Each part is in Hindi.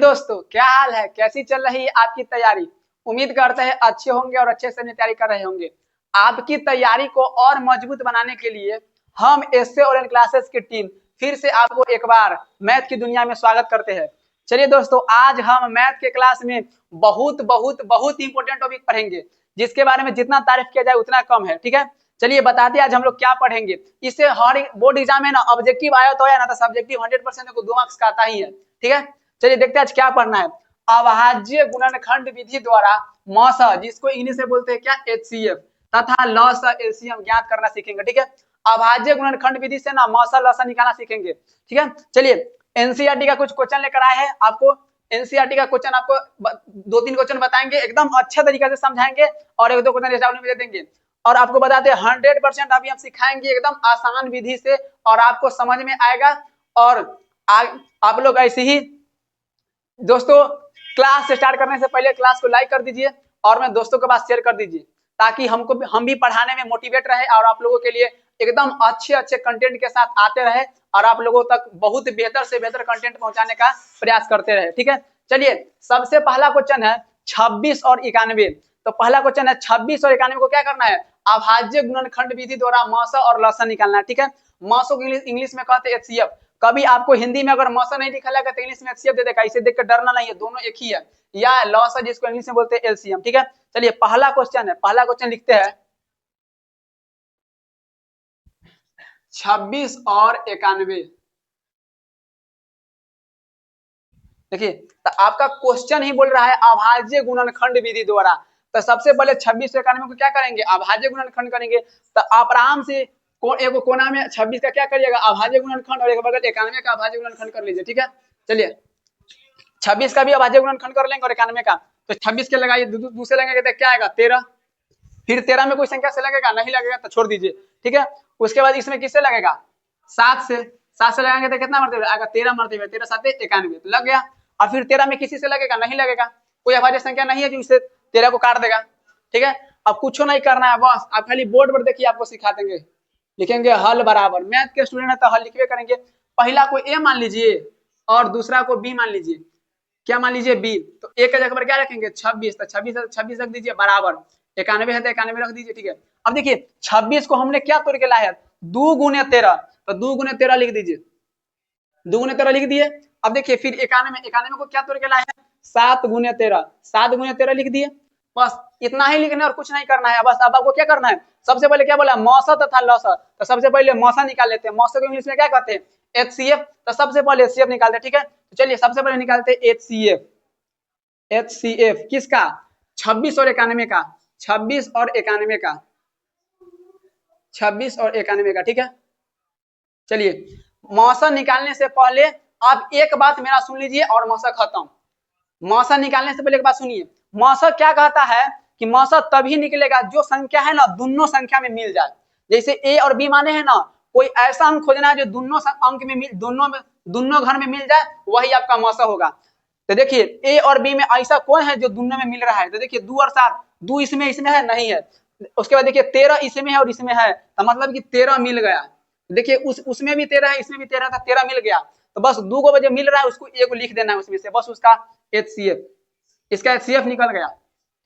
दोस्तों, क्या हाल है? कैसी चल रही है आपकी तैयारी? उम्मीद करते हैं अच्छे होंगे और अच्छे से तैयारी कर रहे होंगे। आपकी तैयारी को और मजबूत बनाने के लिए हम एसए ऑनलाइन क्लासेस की टीम फिर से आपको एक बार मैथ की दुनिया में स्वागत करते हैं। चलिए दोस्तों, आज हम मैथ के क्लास में बहुत बहुत बहुत इंपॉर्टेंट टॉपिक पढ़ेंगे, जिसके बारे में जितना तारीफ किया जाए उतना कम है। ठीक है, चलिए बताते हैं आज हम लोग क्या पढ़ेंगे। इससे हर बोर्ड एग्जाम में ना ऑब्जेक्टिव आया तो आया, ना तो सब्जेक्टिव 100% को 2 मार्क्स का आता ही है। ठीक है, चलिए देखते हैं आज क्या पढ़ना है। अभाज्य गुणनखंड विधि द्वारा मौसा, जिसको इंग्लिश में बोलते हैं क्या, एचसीएफ, तथा लसा एलसीएम ज्ञात करना सीखेंगे। ठीक है, अभाज्य गुणनखंड विधि से ना मौसा लसा निकालना सीखेंगे। ठीक है, चलिए एनसीईआरटी का कुछ क्वेश्चन लेकर आए हैं। आपको एनसीईआरटी का क्वेश्चन आपको 2-3 क्वेश्चन बताएंगे, एकदम अच्छे तरीके से समझाएंगे और 1-2 क्वेश्चन एग्जाम में दे देंगे। और आपको बताते हैं 100% अभी हम सिखाएंगे एकदम आसान विधि से, और आपको समझ में आएगा। और आप लोग ऐसे ही दोस्तों, क्लास स्टार्ट करने से पहले क्लास को लाइक कर दीजिए और मैं दोस्तों के पास शेयर कर दीजिए, ताकि हम भी पढ़ाने में मोटिवेट रहे और आप लोगों के लिए एकदम अच्छे अच्छे कंटेंट के साथ आते रहे और आप लोगों तक बहुत बेहतर से बेहतर कंटेंट पहुंचाने का प्रयास करते रहे। ठीक है, चलिए सबसे पहला क्वेश्चन है 26 और 91। तो पहला क्वेश्चन है 26 और 91 को क्या करना है, अभाज्य गुणनखंड विधि द्वारा मौसा और लसा निकालना है। ठीक है, मौसा को इंग्लिश में कहते हैं एचसीएफ। कभी आपको हिंदी में अगर मौसा नहीं लिखा लगा तो इंग्लिश में एचसीएफ दे देगा, इसे देखकर डरना नहीं है, दोनों एक ही है। या लसा जिसको इंग्लिश में बोलते हैं एलसीएम। ठीक है, चलिए पहला क्वेश्चन है, पहला क्वेश्चन लिखते हैं 26 और 91। देखिए, तो आपका क्वेश्चन ही बोल रहा है अभाज्य गुणनखंड विधि द्वारा। तो सबसे पहले 26 से 91 को क्या करेंगे, अभाज्य गुणनखंड करेंगे। तो आप आराम से एक कोना में 26 का क्या करिएगा, अभाज्य गुणनखंड, और एक बगल 91 का अभाज्य गुणनखंड कर लीजिए। ठीक है, चलिए 26 का भी अभाज्य गुणनखंड कर लेंगे और 91 का। तो 26 के लगाइए, दूसरे लगेगा तो क्या आएगा 13। फिर 13 में कोई संख्या से लगेगा, नहीं लगेगा तो छोड़ दीजिए। ठीक है, उसके बाद इसमें किससे लगेगा, 7 से लगाएंगे तो कितना मरतबा आएगा, 13 मरतबा, 13 7 91 तो लग गया। और फिर 13 में किसी से लगेगा, नहीं लगेगा, कोई अभाज्य संख्या नहीं है जो इसे 13 को काट देगा। ठीक है, अब कुछ नहीं करना है, बस आप खाली बोर्ड पर देखिए, आपको सिखा देंगे। लिखेंगे हल बराबर, मैथ के स्टूडेंट है तो हल लिखवे करेंगे। पहला को ए मान लीजिए और दूसरा को बी मान लीजिए। क्या मान लीजिए, बी। तो ए का जगह पर क्या रखेंगे 26, तो 26 रख दीजिए, बराबर 91 है तो 91 रख दीजिए। ठीक है, अब देखिए 26 को हमने क्या तोड़ के लाया है, 2 गुने 13, तो 2 गुने 13 लिख दीजिए, 2 गुने 13 लिख दिए। अब देखिए फिर 91 को क्या तोड़ के लाए हैं, 7 गुने 13, 7 गुने 13 लिख दिए। बस इतना ही लिखना है और कुछ नहीं करना है। बस अब आपको क्या करना है, सबसे पहले क्या बोला, मौसा तथा लसा। तो सबसे पहले मौसा निकाल लेते हैं। मौसा को इंग्लिश में क्या कहते हैं, एचसीएफ। तो सबसे पहले एचसीएफ निकालते हैं। ठीक है, तो चलिए सबसे पहले निकालते हैं एचसीएफ। एचसीएफ किसका, 26 और 91 का, 26 और 91 का, 26 और 91 का। ठीक है, चलिए मौसा निकालने से पहले आप एक बात मेरा सुन लीजिए और मौसा खत्म। मौसा निकालने से पहले एक बात सुनिए, मौसा क्या कहता है कि मौसा तभी निकलेगा जो संख्या है ना दोनों संख्या में मिल जाए। जैसे ए और बी माने हैं ना, कोई ऐसा अंक खोजना है जो दोनों अंक में मिल, दोनों घर में मिल जाए, वही आपका मौसा होगा। तो देखिए ए और बी में ऐसा कौन है जो दोनों में मिल रहा है, तो देखिए 2 और 7, 2 इसमें है, नहीं है। उसके बाद देखिए 13 इसमें है और इसमें है, तो मतलब कि 13 मिल गया। देखिए उसमें भी 13 है, इसमें भी 13 था, 13 मिल गया। तो बस 2 को जो मिल रहा है उसको एक लिख देना है उसमें से, बस उसका एचसीएफ, इसका एचसीएफ निकल गया।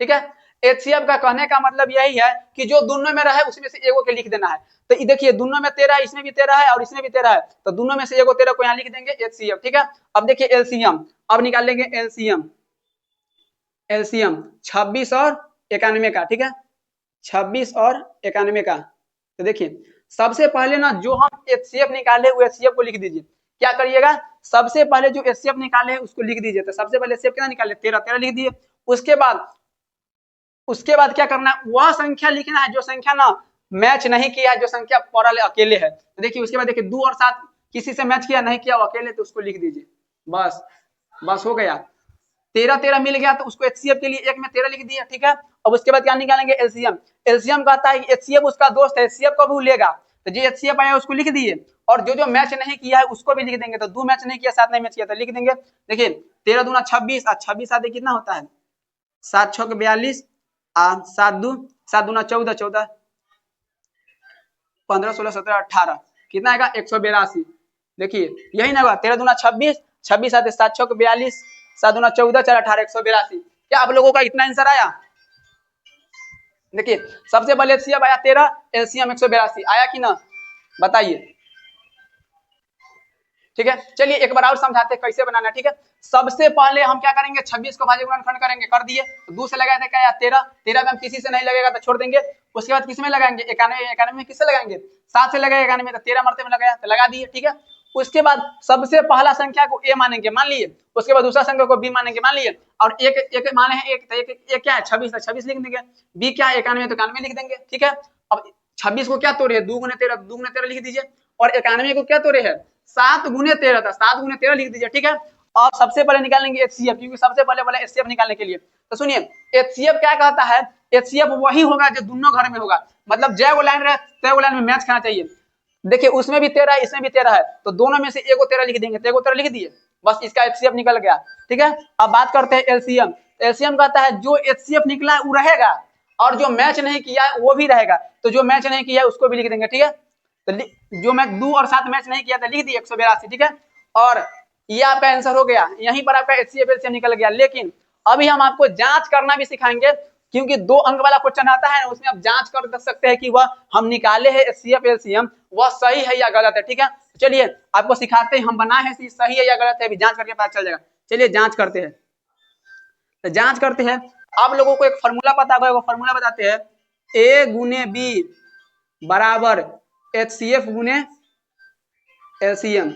ठीक है, एचसीएफ का कहने का मतलब यही है कि जो दोनों में रहे उसमें से एगो के लिख देना है। तो देखिए दोनों में 13 है, इसमें भी 13 है और इसमें भी 13 है, तो दोनों में से एगो 13 को यहाँ लिख देंगे एचसीएफ। ठीक है, अब देखिए एलसीएम, अब निकाल लेंगे एलसीएम। एलसीएम 26 और 91 का। ठीक है, 26 और 91 का। तो देखिए सबसे पहले ना जो हम एचसीएफ निकाले वो एचसीएफ को लिख दीजिए। क्या करिएगा, सबसे पहले जो एचसीएफ निकाले उसको लिख दीजिए। तो सबसे पहले एचसीएफ कितना निकाले, 13 लिख दिए। उसके बाद क्या करना है, वह संख्या लिखना है जो संख्या ना मैच नहीं किया है, जो संख्या पड़ल अकेले है। तो देखिए उसके बाद देखिए 2 और 7 किसी से मैच किया नहीं किया, वो अकेले, तो उसको लिख दीजिए। बस हो गया, 13 मिल गया। तो उसको एचसीएफ के लिए एक में 13 लिख दिया। ठीक है, अब उसके बाद क्या निकालेंगे, एलसीएम। एलसीएम कहता है एचसीएफ उसका दोस्त है, एचसीएफ को भी लेगा। तो जो एचसीएफ आया उसको लिख दिए, और जो मैच नहीं किया है उसको भी लिख देंगे। तो 2 मैच नहीं किया, 7 नहीं मैच किया, तो लिख देंगे। देखिए 13 दूना 26, 26 आते कितना होता है, 7 6 42, 7 दूना 14, 14 15 16 17 18, कितना आएगा 182। देखिए यही ना हुआ, 13 दूना 26, 26 आते 7 6 42, 7 दूना 14, 4 18, 182। क्या आप लोगों का इतना आंसर आया? देखिए सबसे पहले एचसीएफ आया 13, एलसीएम 182 आया कि ना, बताइए। ठीक है, चलिए एक बार और समझाते हैं कैसे बनाना है। ठीक है, सबसे पहले हम क्या करेंगे, 26 को भाज्य गुणनखंड करेंगे, कर दिए। तो 2 से लगाए थे क्या, 13, 13 में हम किसी से नहीं लगेगा तो छोड़ देंगे। उसके बाद किसमें लगाएंगे, 91, 91 में किससे लगाएंगे, 7 से लगाए, 91 में तो 13 मरते में लगाया तो लगा दिए। ठीक है, उसके बाद सबसे पहला संख्या को ए मानेंगे, मान लिए। उसके बाद दूसरा संख्या को बी मानेंगे, मान लिए। और एक एक माने हैं, एक क्या है 26, 26 लिख देंगे। बी क्या है 91, तो 91 लिख देंगे। ठीक है, अब 26 को क्या तोड़े है, 2 गुने 13, 2 गुने 13 लिख दीजिए। और 91 को क्या तोड़े है, 7 गुने 13 था, 7 गुने 13 लिख दीजिए। ठीक है, अब सबसे पहले निकालेंगे एचसीएफ, क्योंकि सबसे पहले बोला एचसीएफ निकालने के लिए। तो सुनिए एचसीएफ क्या कहता है, एचसीएफ वही होगा जो दोनों घर में होगा, मतलब जय वो लाइन रहे तय वो लाइन में मैच खाना चाहिए। देखिए उसमें भी 13 है, इसमें भी 13 है, तो दोनों में से एगो 13 लिख देंगे, तो एगो 13 लिख दिए, बस इसका एचसीएफ निकल गया। ठीक है, अब बात करते हैं एलसीएम। एलसीएम कहता है जो एचसीएफ निकला है वो रहेगा, और जो मैच नहीं किया है वो भी रहेगा। तो जो मैच नहीं किया है उसको भी लिख देंगे। ठीक है, तो जो मैच 2 और 7 मैच नहीं किया था लिख दिए 182। ठीक है, और ये आपका आंसर हो गया, यहीं पर आपका एचसीएफ एलसीएम निकल गया। लेकिन अभी हम आपको जांच करना भी सिखाएंगे, क्योंकि 2 अंक वाला क्वेश्चन आता है, उसमें आप जांच कर सकते हैं कि वह हम निकाले हैं एचसीएफ एलसीएम वह सही है या गलत है। ठीक है, चलिए आपको सिखाते हैं हम बनाए हैं सही है या गलत है, अभी जांच करके पता चल जाएगा। चलिए जांच करते हैं, तो जांच करते हैं। आप लोगों को एक फॉर्मूला पता होगा, वो फॉर्मूला बताते हैं, ए गुने बी बराबर एचसीएफ गुने एलसीएम।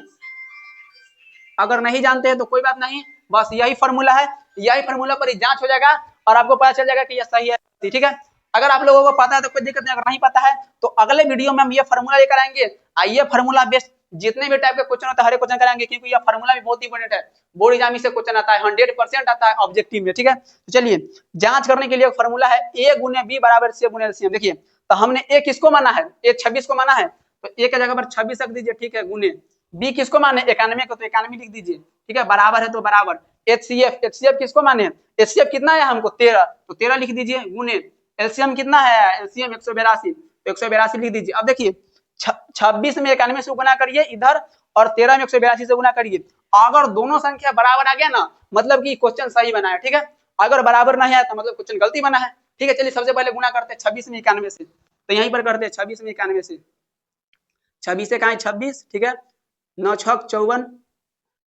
अगर नहीं जानते हैं तो कोई बात नहीं, बस यही फॉर्मूला है, यही फॉर्मूला पर ही जांच हो जाएगा और आपको पता चल जाएगा कि यह सही है। ठीक है, अगर आप लोगों को पता है तो कोई दिक्कत नहीं, अगर नहीं पता है तो अगले वीडियो में हम ये फॉर्मूला लेकर आएंगे। आइए फॉर्मूला बेस्ड जितने भी टाइप के क्वेश्चन होता है हर एक क्वेश्चन कराएंगे, क्योंकि यह फॉर्मूला भी बहुत इंपॉर्टेंट है, बोर्ड एग्जाम से क्वेश्चन आता है, 100% आता है ऑब्जेक्टिव में। ठीक है, तो चलिए जांच करने के लिए फॉर्मूला है ए गुने बी बराबर सी गुने एलसीएम। देखिए तो हमने ए किसको माना है, ए 26 को माना है, तो ए की जगह पर 26 रख दीजिए। ठीक है, गुने बी किसको माने 91 को, तो 91 लिख दीजिए। ठीक है, बराबर है तो बराबर एचसीएफ, एचसीएफ किसको माने, एचसीएफ कितना है हमको 13, तो 13 लिख दीजिए, गुने एलसीएम कितना है, एलसीएम 182, तो 182 लिख दीजिए। अब देखिए 26 में 91 से गुना करिए इधर, और 13 में 182 से गुना करिए। अगर दोनों संख्या बराबर आ गया ना, मतलब कि क्वेश्चन सही बना है। ठीक है, अगर बराबर नहीं आया तो मतलब क्वेश्चन गलती बना है। ठीक है, चलिए सबसे पहले गुना करते हैं 26 में 91 से, तो यहीं पर करते हैं 26 में 91 से, 26 से कहा 26। ठीक है, 9 छक 54,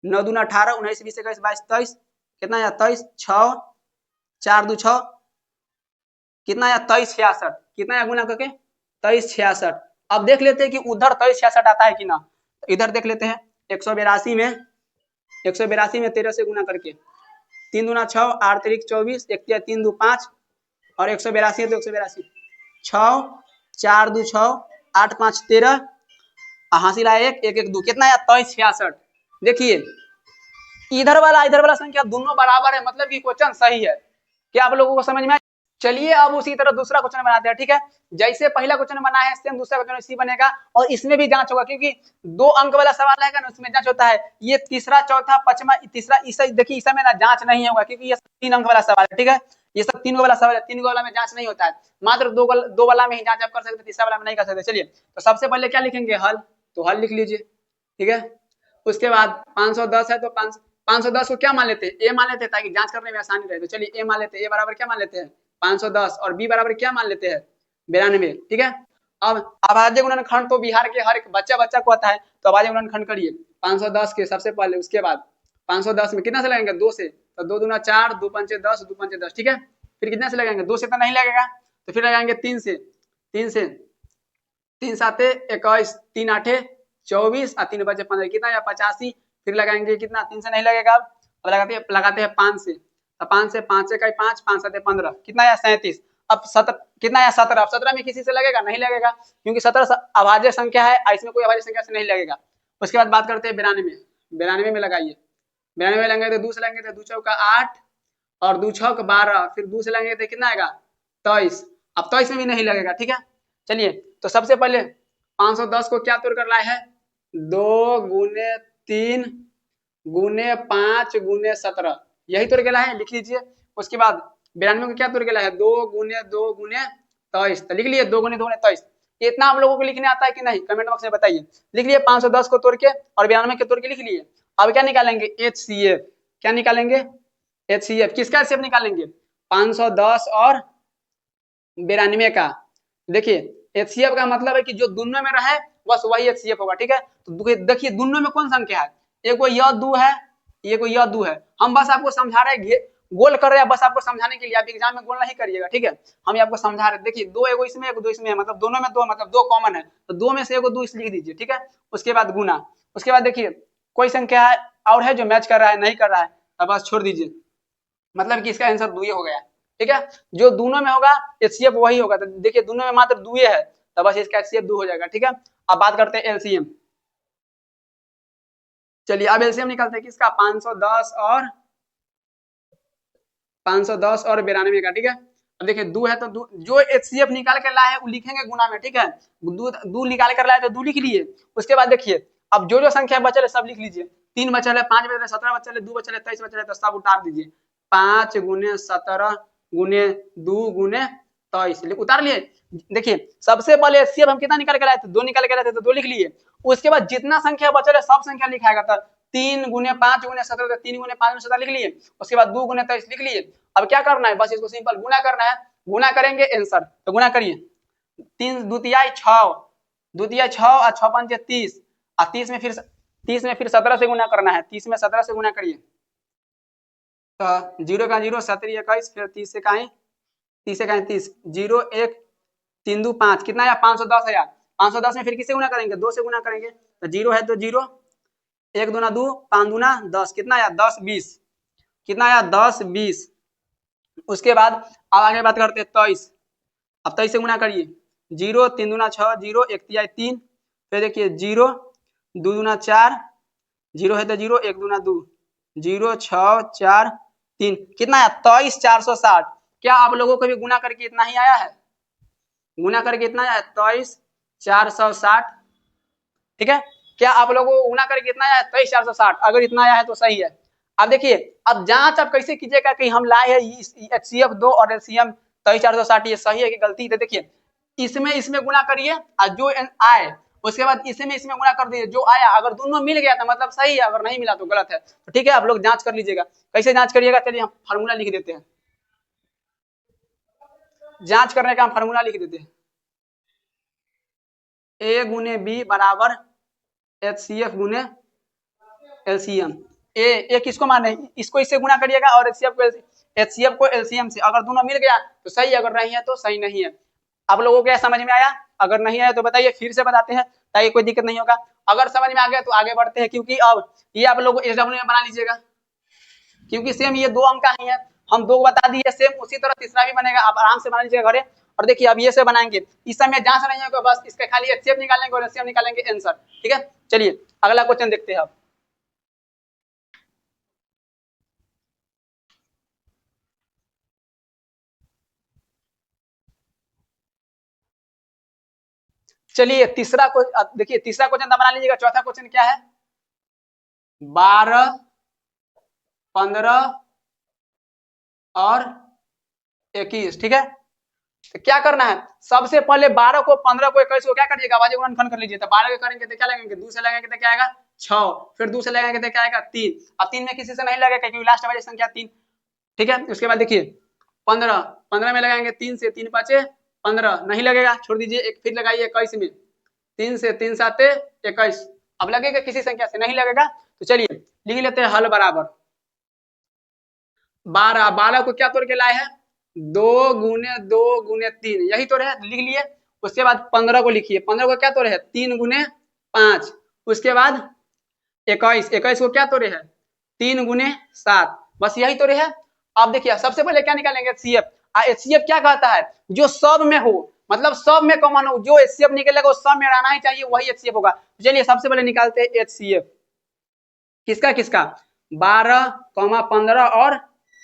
9 दूना 18, 19 20 21 22 23, कितना आया 23, 6 4 2 6, कितना आया 23 66, कितना आया गुना करके 23 66। अब देख लेते हैं कि उधर 23 66 आता है कि ना, इधर देख लेते हैं 182 में 13 से गुना करके, 3 दूना 6, 8 3 24, 1 3 2 5, और 182 है तो 182, 6 4 2 6, 8 5 13, हासिल आया 1 1 1 2, कितना आया 23 66। देखिए इधर वाला संख्या दोनों बराबर है, मतलब कि क्वेश्चन सही है। क्या आप लोगों को समझ में आया? चलिए अब उसी तरह दूसरा क्वेश्चन बनाते हैं। ठीक है, जैसे पहला क्वेश्चन बना है सेम दूसरा क्वेश्चन इसी बनेगा, और इसमें भी जांच होगा, क्योंकि 2 अंक वाला सवाल रहेगा ना, उसमें जांच होता है। ये तीसरा चौथा पांचवा तीसरा इसे देखिए, इसमें ना जांच नहीं होगा, क्योंकि ये 3 अंक वाला सवाल है। ठीक है, ये सब 3 वाला सवाल है, 3 वाला में जांच नहीं होता है, मात्र 2 वाला में ही जांच आप कर सकते, तीसरा वाला में नहीं कर सकते। चलिए तो सबसे पहले क्या लिखेंगे, हल, तो हल लिख लीजिए। ठीक है, उसके बाद 510 है तो 510 को क्या मान लेते हैं, ए मान लेते हैं, ताकि जांच करने में आसानी रहे। तो चलिए ए मान लेते हैं, ए बराबर क्या मान लेते हैं 510, और बी बराबर क्या मान लेते हैं 92। ठीक है, अब अभाज्य गुणनखंड तो बिहार के हर एक बच्चा को आता है, तो अभाज्य गुणनखंड करिए 510 के सबसे पहले, उसके बाद 510 में कितना से लगेंगे 2 से, तो 2 दूना 4, 2 पंचे 10, 2 पंचे 10। ठीक है, फिर कितने से लगाएंगे, 2 से तो नहीं लगेगा, तो फिर लगाएंगे 3 से, 3 साते 21, 3 आठे 24, और 3 बचे 15, कितना या 85। फिर लगाएंगे कितना, 3 से नहीं लगेगा, अब लगाते हैं 5 से, तो 5 से 5 से 5, 5 7 15, कितना या 37। अब 17 कितना या 17, अब 17 में किसी से लगेगा, नहीं लगेगा, क्योंकि 17 अभाज्य संख्या है, इसमें कोई अभाज्य संख्या से नहीं लगेगा। उसके बाद बात करते हैं 92 में लगाइए, 92 में लेंगे तो 2 से लेंगे तो 2 चौका 8, और 2 छक 12, फिर 2 से लेंगे तो कितना आएगा 23। अब 23 में भी नहीं लगेगा। ठीक है, चलिए तो सबसे पहले 510 को क्या तोड़ कर लाए हैं, 2 गुने 3 गुने 5 गुने 17, यही तोड़ के लाए हैं, लिख लीजिए। उसके बाद 92 को क्या तोड़ के लाए हैं, 2 गुने 23, तो लिख लिए 2 गुने 2 गुने 23। इतना आप लोगों को लिखने आता है कि नहीं, कमेंट बॉक्स में बताइए। लिख लिए 510 को तोड़ के और 92 के तोड़ के लिख लिए। अब क्या निकालेंगे, HCF, क्या निकालेंगे HCF किसका HCF निकालेंगे 510 और 92 का। देखिए HCF का मतलब है कि जो दोनों में रहे बस वही HCF होगा, ठीक है। तो देखिए दोनों में कौन संख्या है, एक को यह 2 है, ये को यह 2 है। हम बस आपको समझा रहे हैं, गोल कर रहे हैं बस आपको समझाने के लिए, आप एग्जाम में गोल नहीं करिएगा, ठीक है। हम आपको समझा रहे हैं, देखिए दो एगो इसमें एगो दो इसमें है, मतलब दोनों में दो, मतलब दो कॉमन है, तो दो में से एगो 2 लिख दीजिए, ठीक है। उसके बाद गुना, उसके बाद देखिए कोई संख्या है और है जो मैच कर रहा है, नहीं कर रहा है, तो बस छोड़ दीजिए, मतलब कि इसका आंसर 2 ही हो गया, ठीक है। जो दोनों में होगा HCF वही होगा, तो देखिए दोनों में मात्र 2 है, तो बस इसका HCF 2 हो जाएगा, ठीक है। अब बात करते हैं LCM। चलिए अब LCM निकालते हैं किसका 510 और 92 का, ठीक है। अब देखिए 2 है तो जो HCF निकाल कर लाए है वो लिखेंगे गुना में, ठीक है। 2 निकाल कर लाए तो 2 लिख लिए। उसके बाद देखिए अब जो संख्या बचल है सब लिख लीजिए, 3 बचल है, 5 बचल है, 17 बचल है, 2 बचल है, 23 बचल है, तो सब उतार दीजिए। 5 गुने 17 गुने 2 गुने 23 उतार लिए। देखिए सबसे पहले HCF हम कितना निकाल के लाए थे, 2 निकाल के लाए थे, तो 2 लिख लिए। उसके बाद जितना संख्या बचल है सब संख्या लिखाएगा, तो 3 गुने 5 गुने 17, 3 गुने 5 गुने 17 लिख लिए। उसके बाद 2 गुने 23 लिख लिए। अब क्या करना है, बस इसको सिंपल गुना करना है, गुना करेंगे आंसर, तो गुना करिए। 3 दूतियाई 6, दूतियाई 6 और 6 पंचे 30, और 30 में फिर 17 से गुना करना है, 30 में 17 से गुना करिए, तो 0 का 0, 17 21, फिर 30 से कहीं 30 से कहीं 30, 0 1 3 2 5, कितना आया 510 आया। 510 में फिर किससे गुना करेंगे, 2 से गुना करेंगे, तो 0 है तो 0, 1 दूना 2, 5 दूना 10, कितना आया 10 20, कितना आया 10 20। उसके बाद अब आगे बात करते हैं 23, अब 23 से गुना करिए, 0 3 दूना 6, 0 1 तिहाई 3, फिर देखिए 0 2 दूना 4, 0 है तो 0, 1 दूना 2, 0 6 4 3, कितना आया 23 460। क्या आप लोगों को भी गुना करके इतना ही आया है, गुना करके इतना आया है 23 460, ठीक है। क्या आप लोगों को गुना करके इतना आया है 23 460, अगर इतना आया है तो सही है। अब देखिए अब जांच आप कैसे कीजिएगा कि हम लाए हैं HCF 2 और LCM 23 460 ये सही है कि गलती है। देखिए इसमें गुना करिए और जो आए उसके बाद इसमें गुना कर दीजिए, जो आया अगर दोनों मिल गया तो मतलब सही है, अगर नहीं मिला तो गलत है, तो ठीक है आप लोग जांच कर लीजिएगा। कैसे जांच करिएगा, चलिए हम फार्मूला लिख देते हैं, जांच करने का हम फार्मूला लिख देते हैं, A गुने B बराबर HCF गुने LCM। ए किसको माने, इसको इससे गुना करिएगा और HCF को LCM से, अगर दोनों मिल गया तो सही, अगर नहीं है तो सही नहीं है। आप लोगों को क्या समझ में आया, अगर नहीं आया तो बताइए, फिर से बताते हैं ताकि कोई दिक्कत नहीं होगा। अगर समझ में आ गया तो आगे बढ़ते हैं, क्योंकि अब ये आप लोग SW में बना लीजिएगा, क्योंकि सेम ये 2 अंक का ही है, हम 2 बता दिए, सेम उसी तरह तीसरा भी बनेगा, आप आराम से बना लीजिएगा घरे। और देखिए अब ये से बनाएंगे, इस समय जांच नहीं होगा, बस इसका खाली HCF निकालेंगे और LCM निकालेंगे आंसर, ठीक है। चलिए अगला क्वेश्चन देखते हैं अब। चलिए तीसरा क्वेश्चन देखिए, तीसरा क्वेश्चन बना लीजिएगा। चौथा क्वेश्चन क्या है, 12 15 और 21, ठीक है। तो क्या करना है, सबसे पहले 12 को 15 को 21 को क्या करिएगा, आवाज गुणनखंड कर लीजिए। तो 12 के करेंगे तो क्या लगेंगे, 2 से लगेंगे तो क्या आएगा 6, फिर 2 से लगेंगे तो क्या आएगा 3, अब 3 में किसी से नहीं लगेगा क्योंकि लास्ट वाली संख्या 3, ठीक है। उसके बाद देखिए 15 में लगाएंगे 3 से 3 5 15, नहीं लगेगा, छोड़ दीजिए। एक फिर लगाइए 21 में, 3 से 3 7 21, अब लगेगा किसी संख्या से, नहीं लगेगा। तो चलिए लिख लेते हैं हल बराबर 12 को क्या तोड़ के लाए हैं, 2 गुने 2 गुने 3, यही तोड़े है, लिख लिए। उसके बाद 15 को लिखिए, 15 को क्या तोड़े है 3 गुने 5, उसके बाद 21 को क्या तोड़े है 3 गुने 7, बस यही तोड़े है। अब देखिए सबसे पहले क्या निकालेंगे HCF। HCF क्या कहता है, जो सब में हो, मतलब सब में कॉमन हो, जो HCF निकलेगा वो सब में रहना ही चाहिए, वही HCF होगा। चलिए सबसे पहले निकालते हैं HCF, किसका किसका 12 15 और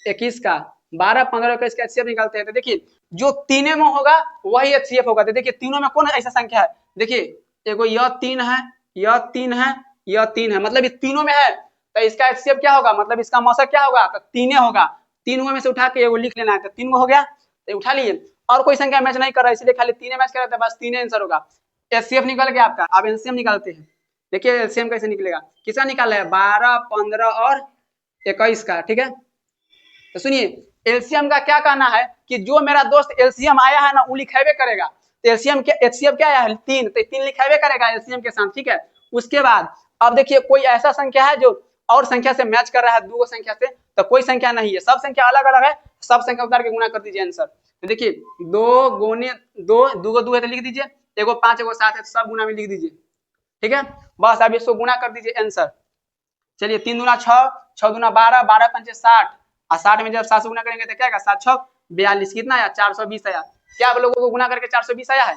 21 का, 12 15 21 का HCF निकालते हैं। तो देखिए जो तीनों में होगा वही HCF होगा। तो देखिए तीनों में कौन ऐसा संख्या है, देखिए एगो यह 3 है, यह 3 है, यह 3 है, मतलब ये तीनों में है, तो इसका HCF क्या होगा, मतलब इसका मौसक क्या होगा, तो 3 होगा। 3 में से उठा के एगो लिख लेना है, तो 3 हो गया, तो उठा लिए। और कोई संख्या मैच नहीं कर रहा है, इसलिए खाली 3 मैच कर रहा है, बस 3 आंसर होगा। HCF निकल गया आपका। अब LCM निकालते हैं, देखिए LCM कैसे निकलेगा, किसका निकाला है 12 15 और 21 का, ठीक है। तो सुनिए एलसीएम का क्या कहना है कि जो मेरा दोस्त एलसीएम आया है ना वो लिखेबे करेगा। तो एलसीएम क्या, एचसीएफ क्या आया है 3, तो 3 लिखेबे करेगा एलसीएम के साथ, ठीक है। उसके बाद अब देखिए कोई ऐसा संख्या है जो और संख्या से मैच कर रहा है, दो संख्या से, तो कोई संख्या नहीं है, सब संख्या अलग अलग है, सब संख्या उतार के गुना कर दीजिए आंसर। तो देखिए 2 गुने 2, 2 को 2 है तो लिख दीजिए, एगो 5 एगो 7 है तो सब गुना में लिख दीजिए, ठीक है। बस अब इसको गुना कर दीजिए आंसर। चलिए 3 दूना 6, 6 दूना 12, 12 पंचे 60, और 60 में जब 7 से गुना करेंगे तो क्या आएगा 7 6 42, कितना आया 420 आया। क्या आप लोगों को गुना करके 420 आया है?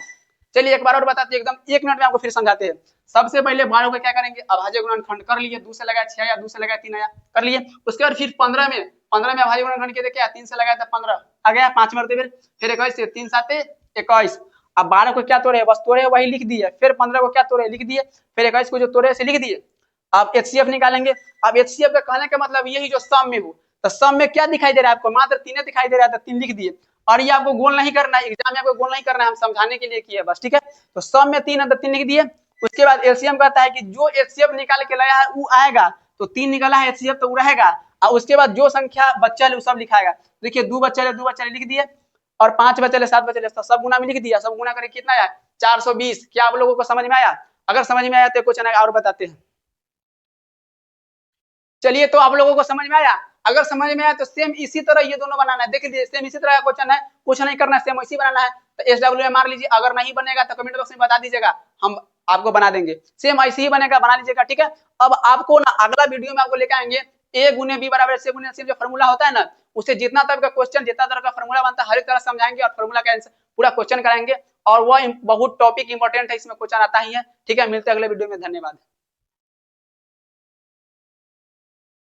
चलिए एक बार और बताते हैं, एकदम 1 मिनट में आपको फिर समझाते हैं। सबसे पहले 12 को क्या करेंगे, अभाज्य गुणनखंड कर लिए, 2 से लगाया 6 आया, 2 से लगाया 3 आया, कर लिए। उसके बाद फिर 15 में अभाज्य गुणनखंड किया क्या, 3 से लगाया था 15 आ गया, 5 मरते फिर 21 से 3 7 21। अब 12 को क्या तोड़े, बस तोड़े वही लिख दिए, फिर 15 को क्या तोड़े लिख दिए, फिर 21 को जो तोड़े से लिख दिए। अब एचसीएफ निकालेंगे। अब एचसीएफ का कहने का मतलब यही जो सम में हो, तो सम में क्या दिखाई दे रहा है आपको, मात्र 3 दिखाई दे रहा है, तो 3 लिख दिए। और ये आपको गोल नहीं करना है, एग्जाम में आपको गोल नहीं करना है, हम समझाने के लिए किए बस, ठीक है। तो सम में 3 है तो 3 लिख दिए। उसके बाद एलसीएम कहता है कि जो एचसीएफ निकाल के लाया है वो आएगा, तो 3 निकाला है एचसीएफ तो वो रहेगा, और उसके बाद जो संख्या बच्चा है वो सब लिखाएगा। देखिए 2 बच्चा लिख दिए, और 5 बच्चा 7 बच्चा तो सब गुना में लिख दिया, सब गुना करके कितना आया 420। क्या आप लोगों को समझ में आया? अगर समझ में आया तो क्वेश्चन और बताते हैं। चलिए तो आप लोगों को समझ में आया? अगर समझ में आया तो सेम इसी तरह ये दोनों बनाना है, देख लीजिए सेम इसी तरह का क्वेश्चन है, कुछ नहीं करना है, सेम इसी बनाना है। तो SW मार लीजिए, अगर नहीं बनेगा तो कमेंट बॉक्स में बता दीजिएगा, हम आपको बना देंगे, सेम ऐसे ही बनेगा, बना लीजिएगा, ठीक है। अब आपको ना अगला वीडियो में आपको लेकर आएंगे A गुने B बराबर C गुने C जो फॉर्मूला होता है ना, उससे जितना तरह का क्वेश्चन, जितना तरह का फॉर्मूला बनता है हर एक तरह समझाएंगे, और फॉर्मूला का आंसर पूरा क्वेश्चन कराएंगे, और वो बहुत टॉपिक इंपॉर्टेंट है, इसमें क्वेश्चन आता ही है, ठीक है। मिलते हैं अगले वीडियो में, धन्यवाद।